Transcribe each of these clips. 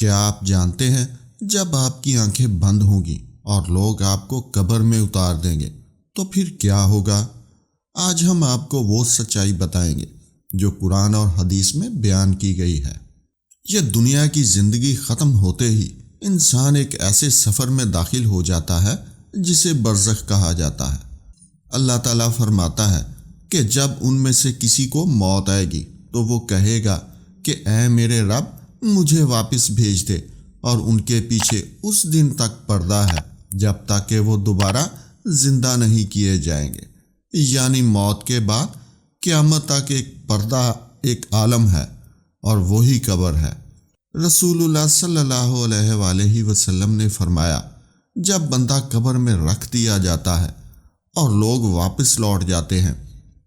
کیا آپ جانتے ہیں جب آپ کی آنکھیں بند ہوں گی اور لوگ آپ کو قبر میں اتار دیں گے تو پھر کیا ہوگا؟ آج ہم آپ کو وہ سچائی بتائیں گے جو قرآن اور حدیث میں بیان کی گئی ہے۔ یہ دنیا کی زندگی ختم ہوتے ہی انسان ایک ایسے سفر میں داخل ہو جاتا ہے جسے برزخ کہا جاتا ہے۔ اللہ تعالیٰ فرماتا ہے کہ جب ان میں سے کسی کو موت آئے گی تو وہ کہے گا کہ اے میرے رب مجھے واپس بھیج دے، اور ان کے پیچھے اس دن تک پردہ ہے جب تک کہ وہ دوبارہ زندہ نہیں کیے جائیں گے، یعنی موت کے بعد قیامت تک ایک پردہ، ایک عالم ہے، اور وہی قبر ہے۔ رسول اللہ صلی اللہ علیہ وآلہ وسلم نے فرمایا، جب بندہ قبر میں رکھ دیا جاتا ہے اور لوگ واپس لوٹ جاتے ہیں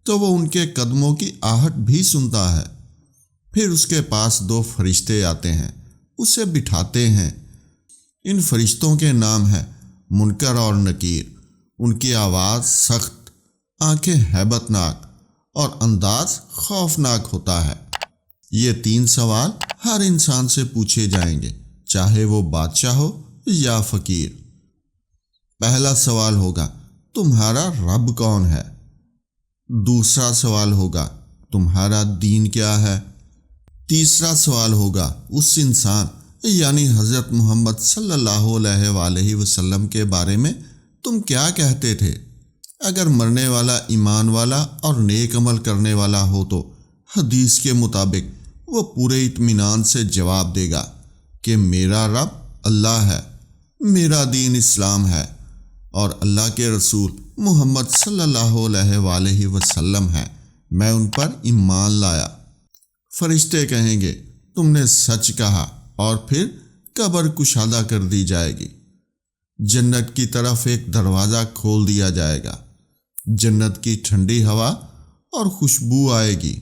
تو وہ ان کے قدموں کی آہٹ بھی سنتا ہے۔ پھر اس کے پاس 2 فرشتے آتے ہیں، اسے بٹھاتے ہیں۔ ان فرشتوں کے نام ہیں منکر اور نکیر۔ ان کی آواز سخت، آنکھیں ہیبت ناک اور انداز خوفناک ہوتا ہے۔ یہ 3 سوال ہر انسان سے پوچھے جائیں گے، چاہے وہ بادشاہ ہو یا فقیر۔ پہلا سوال ہوگا، تمہارا رب کون ہے؟ دوسرا سوال ہوگا، تمہارا دین کیا ہے؟ تیسرا سوال ہوگا، اس انسان یعنی حضرت محمد صلی اللہ علیہ وآلہ وسلم کے بارے میں تم کیا کہتے تھے؟ اگر مرنے والا ایمان والا اور نیک عمل کرنے والا ہو تو حدیث کے مطابق وہ پورے اطمینان سے جواب دے گا کہ میرا رب اللہ ہے، میرا دین اسلام ہے، اور اللہ کے رسول محمد صلی اللہ علیہ وآلہ وسلم ہے، میں ان پر ایمان لایا۔ فرشتے کہیں گے تم نے سچ کہا، اور پھر قبر کشادہ کر دی جائے گی۔ جنت کی طرف ایک دروازہ کھول دیا جائے گا، جنت کی ٹھنڈی ہوا اور خوشبو آئے گی۔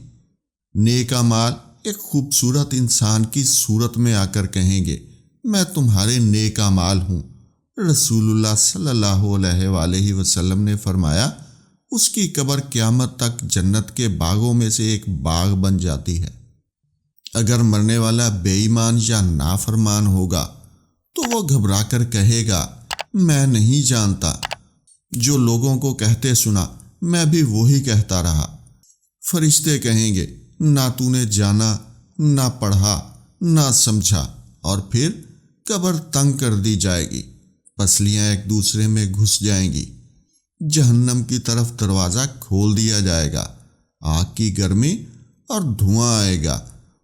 نیک اعمال ایک خوبصورت انسان کی صورت میں آ کر کہیں گے میں تمہارے نیک اعمال ہوں۔ رسول اللہ صلی اللہ علیہ وآلہ وسلم نے فرمایا، اس کی قبر قیامت تک جنت کے باغوں میں سے ایک باغ بن جاتی ہے۔ اگر مرنے والا بے ایمان یا نافرمان ہوگا تو وہ گھبرا کر کہے گا میں نہیں جانتا، جو لوگوں کو کہتے سنا میں بھی وہی کہتا رہا۔ فرشتے کہیں گے نہ تو نے جانا، نہ پڑھا، نہ سمجھا، اور پھر قبر تنگ کر دی جائے گی، پسلیاں ایک دوسرے میں گھس جائیں گی۔ جہنم کی طرف دروازہ کھول دیا جائے گا، آگ کی گرمی اور دھواں آئے گا،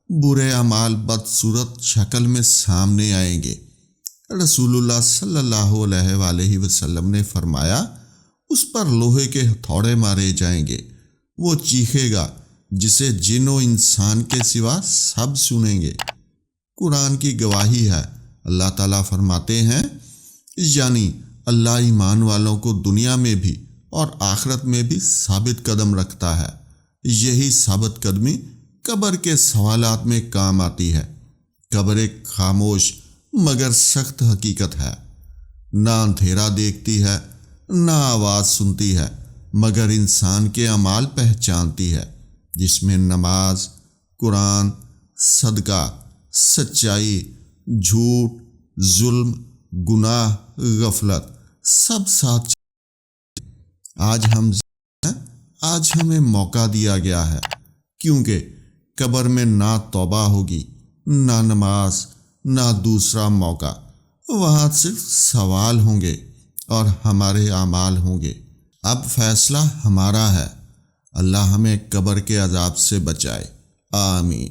برے اعمال بدصورت شکل میں سامنے آئیں گے۔ رسول اللہ صلی اللہ علیہ وآلہ وسلم نے فرمایا، اس پر لوہے کے ہتھوڑے مارے جائیں گے، وہ چیخے گا جسے جن و انسان کے سوا سب سنیں گے۔ قرآن کی گواہی ہے، اللہ تعالیٰ فرماتے ہیں، یعنی اللہ ایمان والوں کو دنیا میں بھی اور آخرت میں بھی ثابت قدم رکھتا ہے۔ یہی ثابت قدمی قبر کے سوالات میں کام آتی ہے۔ قبر ایک خاموش مگر سخت حقیقت ہے، نہ اندھیرا دیکھتی ہے، نہ آواز سنتی ہے، مگر انسان کے اعمال پہچانتی ہے، جس میں نماز، قرآن، صدقہ، سچائی، جھوٹ، ظلم، گناہ، غفلت سب ساتھ۔ آج ہمیں موقع دیا گیا ہے، کیونکہ قبر میں نہ توبہ ہوگی، نہ نماز، نہ دوسرا موقع۔ وہاں صرف سوال ہوں گے اور ہمارے اعمال ہوں گے۔ اب فیصلہ ہمارا ہے۔ اللہ ہمیں قبر کے عذاب سے بچائے، آمین۔